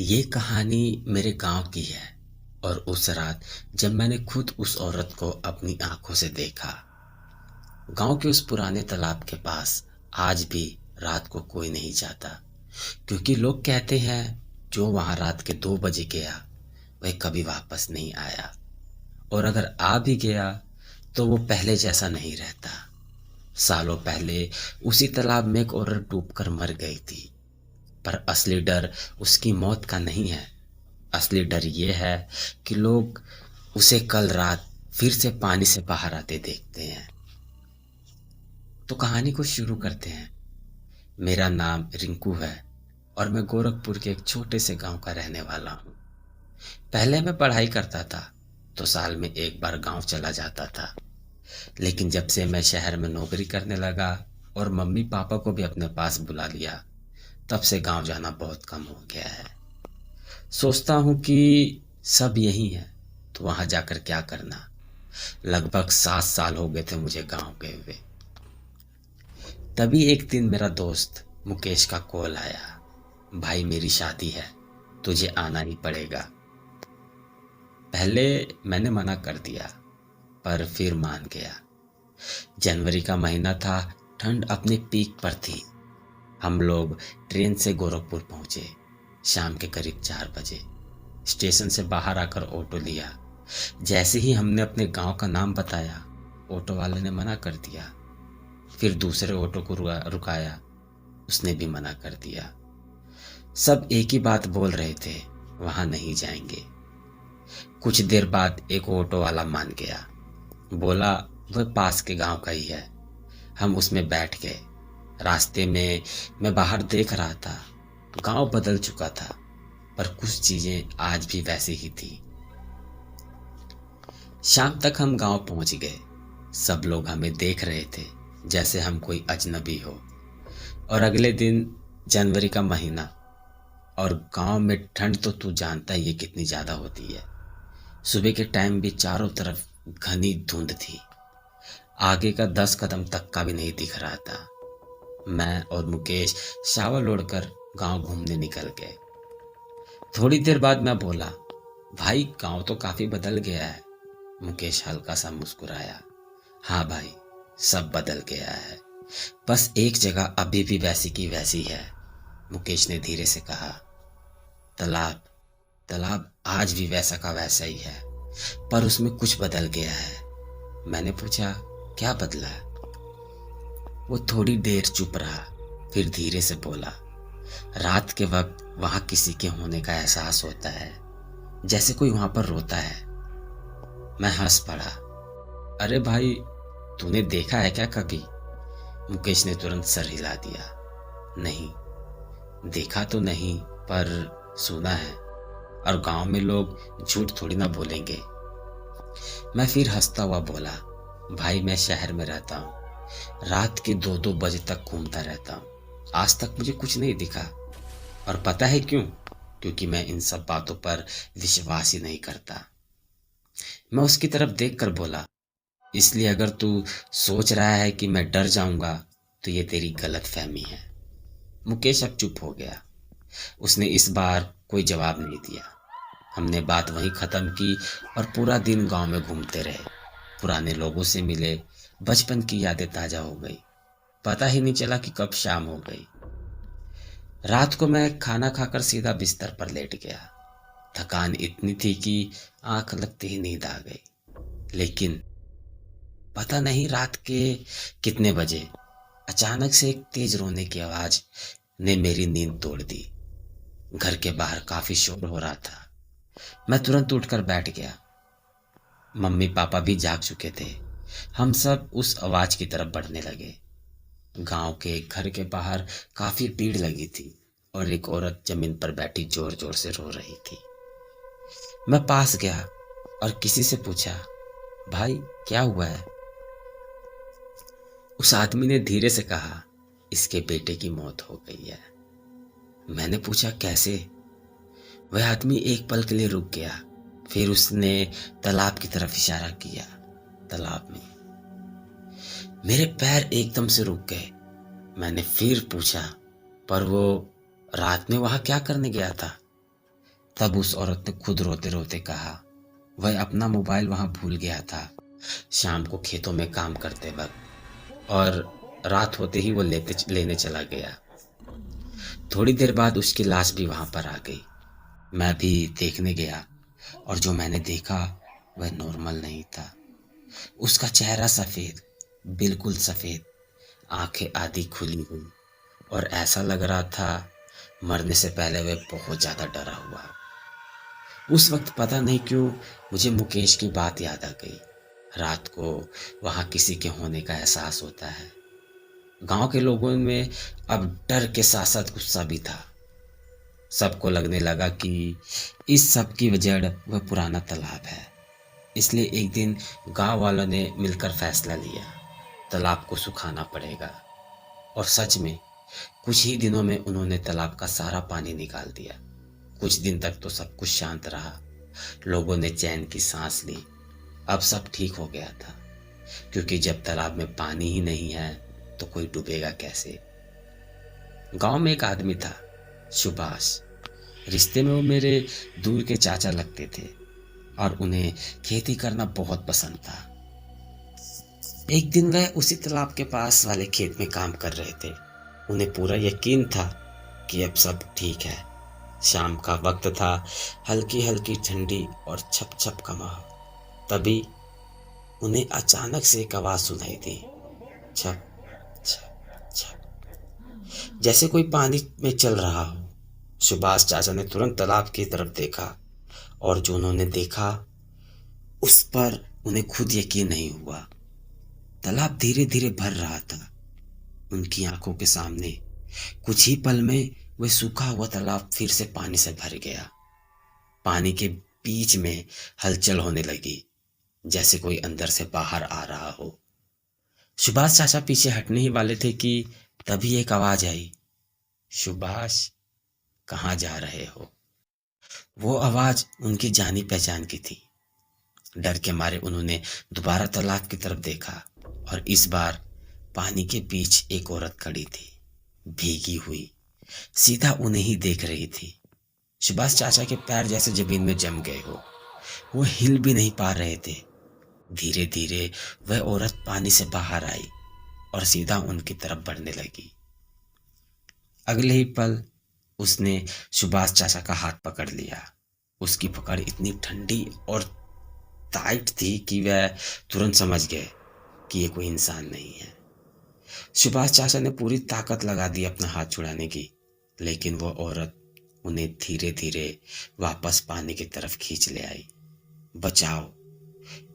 ये कहानी मेरे गांव की है और उस रात जब मैंने खुद उस औरत को अपनी आंखों से देखा। गांव के उस पुराने तालाब के पास आज भी रात को कोई नहीं जाता, क्योंकि लोग कहते हैं जो वहां रात के 2 बजे गया वह कभी वापस नहीं आया, और अगर आ भी गया तो वो पहले जैसा नहीं रहता। सालों पहले उसी तालाब में एक औरत डूबकर मर गई थी, पर असली डर उसकी मौत का नहीं है। असली डर ये है कि लोग उसे कल रात फिर से पानी से बाहर आते देखते हैं। तो कहानी को शुरू करते हैं। मेरा नाम रिंकू है और मैं गोरखपुर के एक छोटे से गांव का रहने वाला हूँ। पहले मैं पढ़ाई करता था तो साल में एक बार गांव चला जाता था, लेकिन जब से मैं शहर में नौकरी करने लगा और मम्मी पापा को भी अपने पास बुला लिया, तब से गांव जाना बहुत कम हो गया है। सोचता हूँ कि सब यही है तो वहां जाकर क्या करना। लगभग 7 साल हो गए थे मुझे गांव गए हुए। तभी एक दिन मेरा दोस्त मुकेश का कॉल आया, भाई मेरी शादी है, तुझे आना ही पड़ेगा। पहले मैंने मना कर दिया, पर फिर मान गया। जनवरी का महीना था, ठंड अपने पीक पर थी। हम लोग ट्रेन से गोरखपुर पहुंचे शाम के करीब 4 बजे। स्टेशन से बाहर आकर ऑटो लिया। जैसे ही हमने अपने गांव का नाम बताया, ऑटो वाले ने मना कर दिया। फिर दूसरे ऑटो को रुकाया, उसने भी मना कर दिया। सब एक ही बात बोल रहे थे, वहां नहीं जाएंगे। कुछ देर बाद एक ऑटो वाला मान गया, बोला वह पास के गांव का ही है। हम उसमें बैठ गए। रास्ते में मैं बाहर देख रहा था, गांव बदल चुका था, पर कुछ चीजें आज भी वैसी ही थी। शाम तक हम गांव पहुंच गए। सब लोग हमें देख रहे थे जैसे हम कोई अजनबी हो। और अगले दिन जनवरी का महीना, और गांव में ठंड तो तू जानता ही है कितनी ज्यादा होती है। सुबह के टाइम भी चारों तरफ घनी धुंध थी। आगे का 10 कदम तक का भी नहीं दिख रहा था। मैं और मुकेश शावर ओढ़कर गांव घूमने निकल गए। थोड़ी देर बाद मैं बोला, भाई गांव तो काफी बदल गया है। मुकेश हल्का सा मुस्कुराया, हाँ भाई, सब बदल गया है, बस एक जगह अभी भी वैसी की वैसी है। मुकेश ने धीरे से कहा, तालाब तालाब आज भी वैसा का वैसा ही है, पर उसमें कुछ बदल गया है। मैंने पूछा, क्या बदला है? वो थोड़ी देर चुप रहा, फिर धीरे से बोला, रात के वक्त वहां किसी के होने का एहसास होता है, जैसे कोई वहां पर रोता है। मैं हंस पड़ा, अरे भाई, तूने देखा है क्या कभी? मुकेश ने तुरंत सर हिला दिया, नहीं, देखा तो नहीं, पर सुना है, और गांव में लोग झूठ थोड़ी ना बोलेंगे। मैं फिर हंसता हुआ बोला, भाई मैं शहर में रहता हूँ, रात के 2-2 बजे तक घूमता रहता हूँ, आज तक मुझे कुछ नहीं दिखा। और पता है क्यों? क्योंकि मैं इन सब बातों पर विश्वास ही नहीं करता। मैं उसकी तरफ देखकर बोला, इसलिए अगर तू सोच रहा है कि मैं डर जाऊंगा तो ये तेरी गलत फहमी है। मुकेश अब चुप हो गया। उसने इस बार कोई जवाब नहीं दिया। हमने बात वहीं खत्म की और पूरा दिन गांव में घूमते रहे। पुराने लोगों से मिले, बचपन की यादें ताजा हो गई। पता ही नहीं चला कि कब शाम हो गई। रात को मैं खाना खाकर सीधा बिस्तर पर लेट गया। थकान इतनी थी कि आंख लगते ही नींद आ गई। लेकिन पता नहीं रात के कितने बजे अचानक से एक तेज रोने की आवाज ने मेरी नींद तोड़ दी। घर के बाहर काफी शोर हो रहा था। मैं तुरंत उठकर बैठ गया। मम्मी पापा भी जाग चुके थे। हम सब उस आवाज की तरफ बढ़ने लगे। गांव के घर के बाहर काफी भीड़ लगी थी और एक औरत जमीन पर बैठी जोर जोर से रो रही थी। मैं पास गया और किसी से पूछा, भाई क्या हुआ है? उस आदमी ने धीरे से कहा, इसके बेटे की मौत हो गई है। मैंने पूछा, कैसे? वह आदमी एक पल के लिए रुक गया, फिर उसने तालाब की तरफ इशारा किया। तालाब में मेरे पैर एकदम से रुक गए। मैंने फिर पूछा, पर वो रात में वहां क्या करने गया था? तब उस औरत ने खुद रोते रोते कहा, वह अपना मोबाइल वहां भूल गया था शाम को खेतों में काम करते वक्त, और रात होते ही वो लेने चला गया। थोड़ी देर बाद उसकी लाश भी वहां पर आ गई। मैं भी देखने गया, और जो मैंने देखा वह नॉर्मल नहीं था। उसका चेहरा सफेद, बिल्कुल सफेद, आंखें आधी खुली हुई, और ऐसा लग रहा था मरने से पहले वह बहुत ज्यादा डरा हुआ। उस वक्त पता नहीं क्यों मुझे मुकेश की बात याद आ गई। रात को वहां किसी के होने का एहसास होता है। गांव के लोगों में अब डर के साथ साथ गुस्सा भी था। सबको लगने लगा कि इस सब की जड़ वह पुराना तालाब है। इसलिए एक दिन गांव वालों ने मिलकर फैसला लिया, तालाब को सुखाना पड़ेगा। और सच में कुछ ही दिनों में उन्होंने तालाब का सारा पानी निकाल दिया। कुछ दिन तक तो सब कुछ शांत रहा। लोगों ने चैन की सांस ली। अब सब ठीक हो गया था, क्योंकि जब तालाब में पानी ही नहीं है तो कोई डूबेगा कैसे। गांव में एक आदमी था, सुभाष। रिश्ते में वो मेरे दूर के चाचा लगते थे, और उन्हें खेती करना बहुत पसंद था। एक दिन वह उसी तालाब के पास वाले खेत में काम कर रहे थे। उन्हें पूरा यकीन था कि अब सब ठीक है। शाम का वक्त था, हल्की हल्की ठंडी और छप छप का माहौल। तभी उन्हें अचानक से एक आवाज सुनाई दी, छप छप छप, जैसे कोई पानी में चल रहा हो। सुभाष चाचा ने तुरंत तालाब की तरफ देखा, और जो उन्होंने देखा उस पर उन्हें खुद यकीन नहीं हुआ। तालाब धीरे धीरे भर रहा था उनकी आंखों के सामने। कुछ ही पल में वह सूखा हुआ तालाब फिर से पानी से भर गया। पानी के बीच में हलचल होने लगी, जैसे कोई अंदर से बाहर आ रहा हो। सुभाष चाचा पीछे हटने ही वाले थे कि तभी एक आवाज आई, सुभाष, कहाँ जा रहे हो? वो आवाज उनकी जानी पहचान की थी। डर के मारे उन्होंने दोबारा तालाब की तरफ देखा, और इस बार पानी के बीच एक औरत खड़ी थी, भीगी हुई, सीधा उन्हें ही देख रही थी। सुभाष चाचा के पैर जैसे जमीन में जम गए हो। वो हिल भी नहीं पा रहे थे। धीरे धीरे वह औरत पानी से बाहर आई और सीधा उनकी तरफ बढ़ने लगी। अगले ही पल उसने सुभाष चाचा का हाथ पकड़ लिया। उसकी पकड़ इतनी ठंडी और टाइट थी कि वह तुरंत समझ गए कि ये कोई इंसान नहीं है। सुभाष चाचा ने पूरी ताकत लगा दी अपना हाथ छुड़ाने की, लेकिन वो औरत उन्हें धीरे धीरे वापस पानी की तरफ खींच ले आई। बचाओ!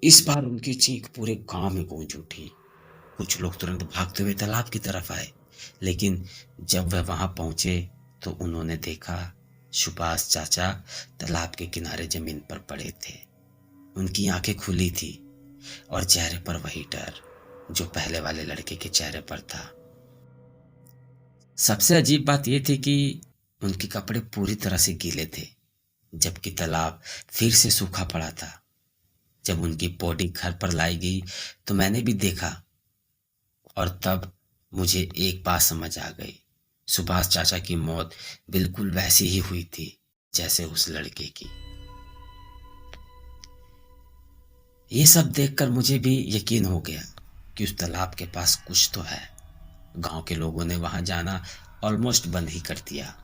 इस बार उनकी चीख पूरे गांव में गूंज उठी। कुछ लोग तुरंत भागते हुए तालाब की तरफ आए, लेकिन जब वह वहां पहुंचे तो उन्होंने देखा सुभाष चाचा तालाब के किनारे जमीन पर पड़े थे। उनकी आंखें खुली थी, और चेहरे पर वही डर जो पहले वाले लड़के के चेहरे पर था। सबसे अजीब बात यह थी कि उनके कपड़े पूरी तरह से गीले थे, जबकि तालाब फिर से सूखा पड़ा था। जब उनकी बॉडी घर पर लाई गई तो मैंने भी देखा, और तब मुझे एक बात समझ आ गई। सुभाष चाचा की मौत बिल्कुल वैसी ही हुई थी जैसे उस लड़के की। ये सब देखकर मुझे भी यकीन हो गया कि उस तालाब के पास कुछ तो है। गांव के लोगों ने वहां जाना ऑलमोस्ट बंद ही कर दिया।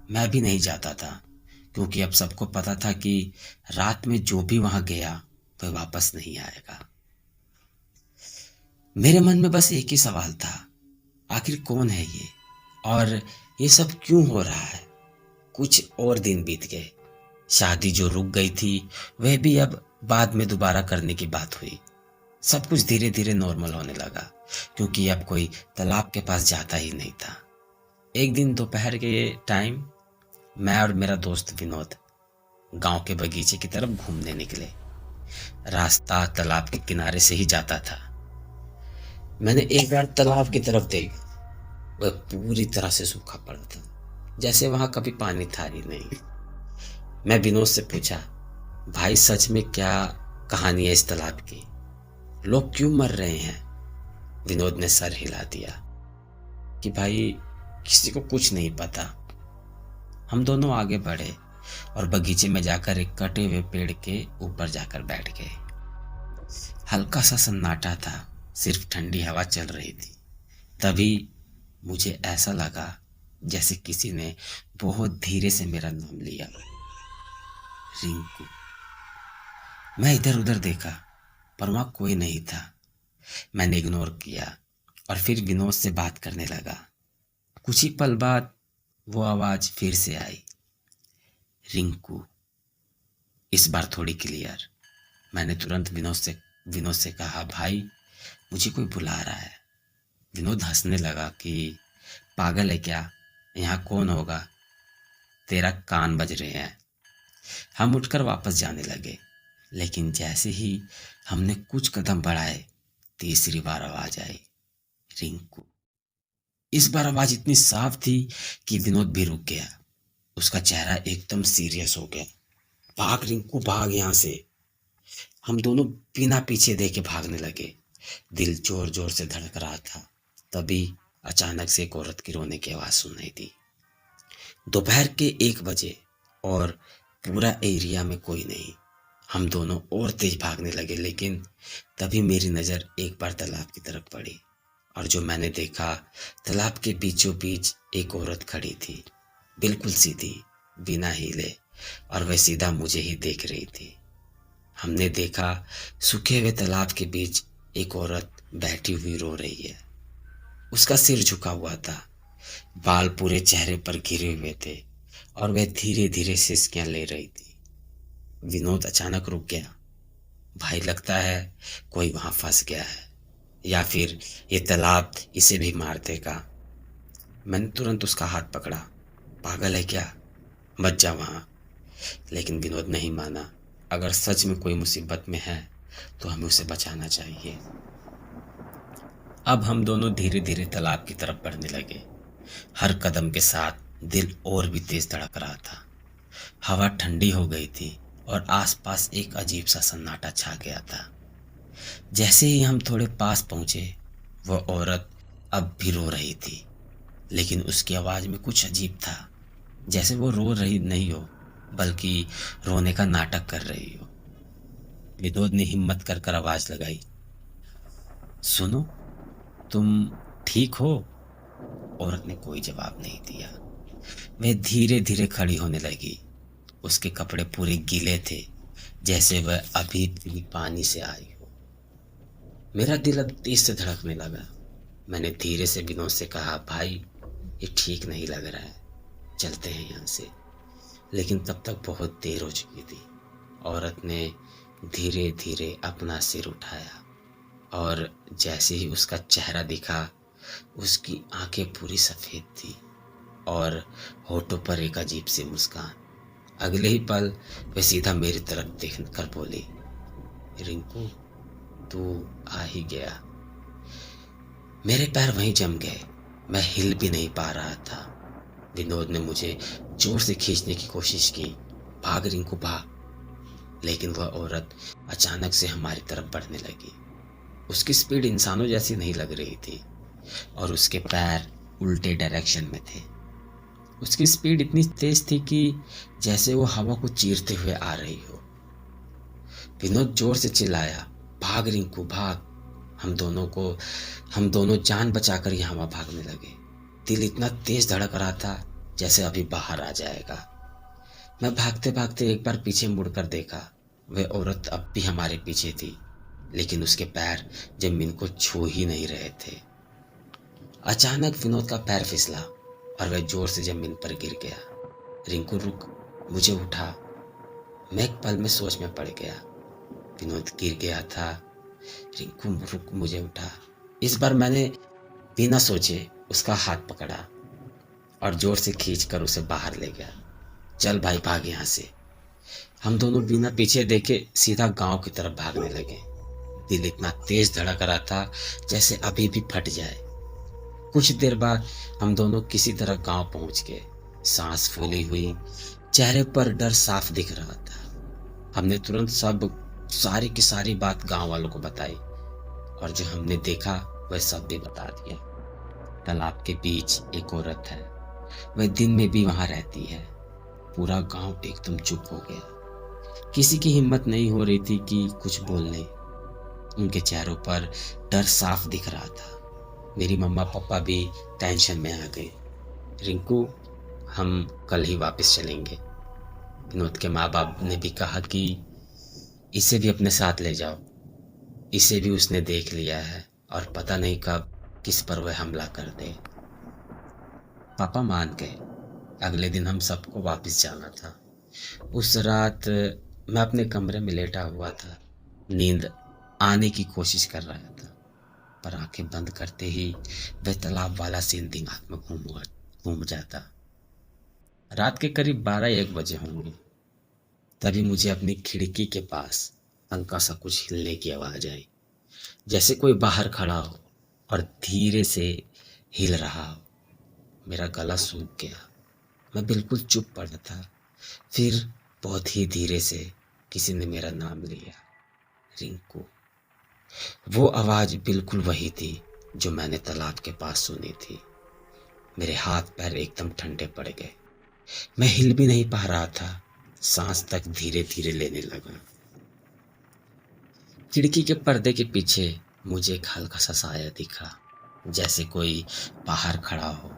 मैं भी नहीं जाता था, क्योंकि अब सबको पता था कि रात में जो भी वहां गया वह वापस नहीं आएगा। मेरे मन में बस एक ही सवाल था, आखिर कौन है ये, और ये सब क्यों हो रहा है? कुछ और दिन बीत गए। शादी जो रुक गई थी वह भी अब बाद में दोबारा करने की बात हुई। सब कुछ धीरे धीरे नॉर्मल होने लगा, क्योंकि अब कोई तालाब के पास जाता ही नहीं था। एक दिन दोपहर के टाइम मैं और मेरा दोस्त विनोद गांव के बगीचे की तरफ घूमने निकले। रास्ता तालाब के किनारे से ही जाता था। मैंने एक बार तालाब की तरफ देखा, वह पूरी तरह से सूखा पड़ा था, जैसे वहां कभी पानी था ही नहीं। मैं विनोद से पूछा, भाई सच में क्या कहानी है इस तालाब की? लोग क्यों मर रहे हैं? विनोद ने सर हिला दिया कि भाई किसी को कुछ नहीं पता। हम दोनों आगे बढ़े और बगीचे में जाकर एक कटे हुए पेड़ के ऊपर जाकर बैठ गए। हल्का सा सन्नाटा था, सिर्फ ठंडी हवा चल रही थी। तभी मुझे ऐसा लगा जैसे किसी ने बहुत धीरे से मेरा नाम लिया, रिंकू। मैं इधर उधर देखा पर वहां कोई नहीं था। मैंने इग्नोर किया और फिर विनोद से बात करने लगा। कुछ ही पल बाद वो आवाज फिर से आई, रिंकू। इस बार थोड़ी क्लियर। मैंने तुरंत विनोद से कहा, भाई मुझे कोई बुला रहा है। विनोद हंसने लगा कि पागल है क्या, यहाँ कौन होगा, तेरा कान बज रहे हैं। हम उठकर वापस जाने लगे, लेकिन जैसे ही हमने कुछ कदम बढ़ाए तीसरी बार आवाज आई, रिंकू। इस बार आवाज इतनी साफ थी कि विनोद भी रुक गया। उसका चेहरा एकदम सीरियस हो गया। भाग रिंकू भाग यहाँ से। हम दोनों बिना पीछे देखे भागने लगे। दिल जोर जोर से धड़क रहा था। तभी अचानक से एक औरत की रोने की आवाज सुनाई दी। दोपहर के 1 बजे और पूरा एरिया में कोई नहीं। हम दोनों और तेज भागने लगे, लेकिन तभी मेरी नजर एक बार तालाब की तरफ पड़ी और जो मैंने देखा, तालाब के बीचों बीच एक औरत खड़ी थी, बिल्कुल सीधी, बिना हिले, और वह सीधा मुझे ही देख रही थी। हमने देखा सूखे हुए तालाब के बीच एक औरत बैठी हुई रो रही है। उसका सिर झुका हुआ था, बाल पूरे चेहरे पर घिरे हुए थे और वह धीरे धीरे सिसकियां ले रही थी। विनोद अचानक रुक गया। भाई लगता है कोई वहां फंस गया है, या फिर ये तालाब इसे भी मार देगा। मैंने तुरंत उसका हाथ पकड़ा। पागल है क्या, मत जा वहां। लेकिन विनोद नहीं माना। अगर सच में कोई मुसीबत में है तो हमें उसे बचाना चाहिए। अब हम दोनों धीरे धीरे तालाब की तरफ बढ़ने लगे। हर कदम के साथ दिल और भी तेज धड़क रहा था। हवा ठंडी हो गई थी और आसपास एक अजीब सा सन्नाटा छा गया था। जैसे ही हम थोड़े पास पहुंचे, वह औरत अब भी रो रही थी, लेकिन उसकी आवाज में कुछ अजीब था, जैसे वो रो रही नहीं हो बल्कि रोने का नाटक कर रही हो। विनोद ने हिम्मत कर आवाज लगाई, सुनो, तुम ठीक हो? औरत ने कोई जवाब नहीं दिया। वह धीरे धीरे खड़ी होने लगी। उसके कपड़े पूरे गीले थे, जैसे वह अभी भी पानी से आई हो। मेरा दिल अब तेज से धड़कने लगा। मैंने धीरे से विनोद से कहा, भाई ये ठीक नहीं लग रहा है, चलते हैं यहाँ से। लेकिन तब तक बहुत देर हो चुकी थी। औरत ने धीरे धीरे अपना सिर उठाया और जैसे ही उसका चेहरा दिखा, उसकी आंखें पूरी सफेद थी और होठों पर एक अजीब सी मुस्कान। अगले ही पल वह सीधा मेरी तरफ देख कर बोली, रिंकू तू आ ही गया। मेरे पैर वहीं जम गए। मैं हिल भी नहीं पा रहा था। विनोद ने मुझे जोर से खींचने की कोशिश की, भाग रिंकू भाग। लेकिन वह औरत अचानक से हमारी तरफ बढ़ने लगी। उसकी स्पीड इंसानों जैसी नहीं लग रही थी और उसके पैर उल्टे डायरेक्शन में थे। उसकी स्पीड इतनी तेज थी कि जैसे वो हवा को चीरते हुए आ रही हो। विनोद जोर से चिल्लाया, भाग रिंकू भाग। हम दोनों जान बचाकर यहाँ वहां भागने लगे। दिल इतना तेज धड़क रहा था जैसे अभी बाहर आ जाएगा। मैं भागते भागते एक बार पीछे मुड़कर देखा। वह औरत अब भी हमारे पीछे थी, लेकिन उसके पैर जमीन को छू ही नहीं रहे थे। अचानक विनोद का पैर फिसला और वह जोर से जमीन पर गिर गया। रिंकू रुक, मुझे उठा। मैं एक पल में सोच में पड़ गया। विनोद गिर गया था। रिंकू रुक, मुझे उठा। इस बार मैंने बिना सोचे उसका हाथ पकड़ा और जोर से खींचकर उसे बाहर ले गया। चल भाई भाग यहाँ से। हम दोनों बिना पीछे देखे सीधा गांव की तरफ भागने लगे। दिल इतना तेज धड़क रहा था जैसे अभी भी फट जाए। कुछ देर बाद हम दोनों किसी तरह गांव पहुंच गए। सांस फूली हुई, चेहरे पर डर साफ दिख रहा था। हमने तुरंत सारी की सारी बात गांव वालों को बताई और जो हमने देखा वह सब भी बता दिया। तालाब के बीच एक औरत है, वह दिन में भी वहां रहती है। पूरा गांव एकदम चुप हो गया। किसी की हिम्मत नहीं हो रही थी कि कुछ बोलने। उनके चेहरों पर डर साफ दिख रहा था। मेरी मम्मा पापा भी टेंशन में आ गए। रिंकू, हम कल ही वापस चलेंगे। विनोद के माँ बाप ने भी कहा कि इसे भी अपने साथ ले जाओ। इसे भी उसने देख लिया है और पता नहीं कब किस पर वह हमला कर दे। पापा मान गए। अगले दिन हम सबको वापस जाना था। उस रात मैं अपने कमरे में लेटा हुआ था। नींद आने की कोशिश कर रहा था, पर आंखें बंद करते ही वह तालाब वाला सीन दिमाग में घूम जाता। रात के करीब 12-1 बजे होंगे। तभी मुझे अपनी खिड़की के पास हल्का सा कुछ हिलने की आवाज आई, जैसे कोई बाहर खड़ा हो और धीरे से हिल रहा हो। मेरा गला सूख गया। मैं बिल्कुल चुप पड़ा था। फिर बहुत ही धीरे से किसी ने मेरा नाम लिया, रिंकू। वो आवाज बिल्कुल वही थी जो मैंने तालाब के पास सुनी थी। मेरे हाथ पैर एकदम ठंडे पड़ गए। मैं हिल भी नहीं पा रहा था। सांस तक धीरे धीरे लेने लगा। खिड़की के पर्दे के पीछे मुझे एक हल्का सा साया दिखा, जैसे कोई बाहर खड़ा हो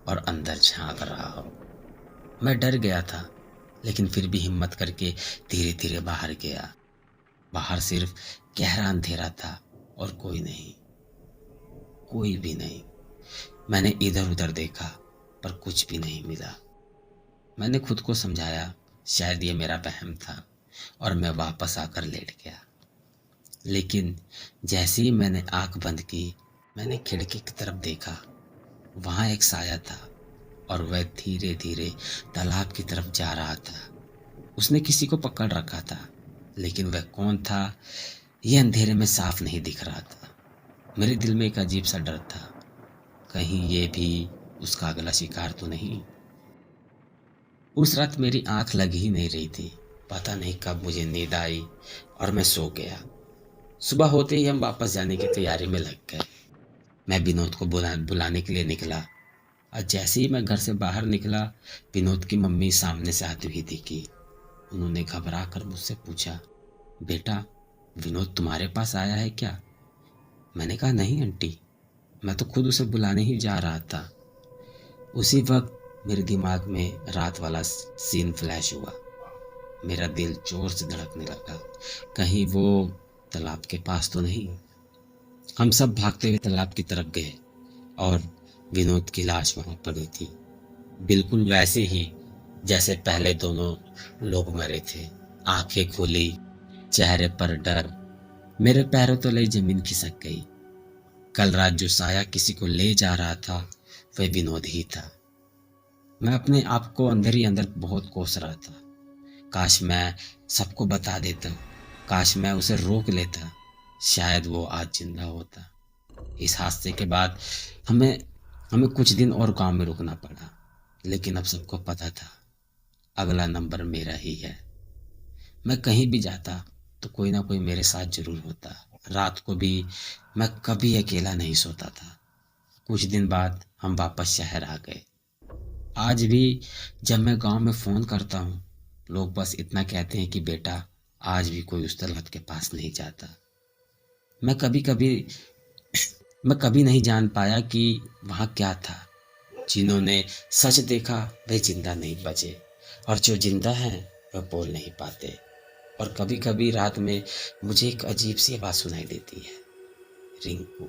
और अंदर झांक रहा हो। मैं डर गया था, लेकिन फिर भी हिम्मत करके धीरे धीरे बाहर गया। बाहर सिर्फ गहरा अंधेरा था और कोई नहीं, कोई भी नहीं। मैंने इधर उधर देखा, पर कुछ भी नहीं मिला। मैंने खुद को समझाया शायद ये मेरा वहम था, और मैं वापस आकर लेट गया। लेकिन जैसे ही मैंने आंख बंद की, मैंने खिड़की की तरफ देखा। वहां एक साया था और वह धीरे धीरे तालाब की तरफ जा रहा था। उसने किसी को पकड़ रखा था, लेकिन वह कौन था यह अंधेरे में साफ नहीं दिख रहा था। मेरे दिल में एक अजीब सा डर था, कहीं ये भी उसका अगला शिकार तो नहीं। उस रात मेरी आंख लग ही नहीं रही थी। पता नहीं कब मुझे नींद आई और मैं सो गया। सुबह होते ही हम वापस जाने की तैयारी में लग गए। मैं विनोद को बुलाने के लिए निकला, और जैसे ही मैं घर से बाहर निकला, विनोद की मम्मी सामने से आती हुई दिखी। उन्होंने घबरा कर मुझसे पूछा, बेटा, विनोद तुम्हारे पास आया है क्या? मैंने कहा, नहीं आंटी, मैं तो खुद उसे बुलाने ही जा रहा था। उसी वक्त मेरे दिमाग में रात वाला सीन फ्लैश हुआ। मेरा दिल जोर से धड़कने लगा, कहीं वो तालाब के पास तो नहीं। हम सब भागते हुए तालाब की तरफ गए और विनोद की लाश वहां पड़ी थी, बिल्कुल वैसे ही जैसे पहले दोनों लोग मरे थे। आंखें खुली, चेहरे पर डर। मेरे पैरों तले जमीन खिसक गई। कल रात जो साया किसी को ले जा रहा था, वह विनोद ही था। मैं अपने आप को अंदर ही अंदर बहुत कोस रहा था। काश मैं सबको बता देता, काश मैं उसे रोक लेता, शायद वो आज जिंदा होता। इस हादसे के बाद हमें हमें कुछ दिन और गांव में रुकना पड़ा, लेकिन अब सबको पता था अगला नंबर मेरा ही है। मैं कहीं भी जाता तो कोई ना कोई मेरे साथ जरूर होता। रात को भी मैं कभी अकेला नहीं सोता था। कुछ दिन बाद हम वापस शहर आ गए। आज भी जब मैं गांव में फोन करता हूँ, लोग बस इतना कहते हैं कि बेटा, आज भी कोई उस तालाब के पास नहीं जाता। मैं कभी कभी मैं कभी नहीं जान पाया कि वहां क्या था। जिन्होंने सच देखा वे जिंदा नहीं बचे, और जो जिंदा हैं वह बोल नहीं पाते। और कभी कभी रात में मुझे एक अजीब सी आवाज सुनाई देती है, रिंकू।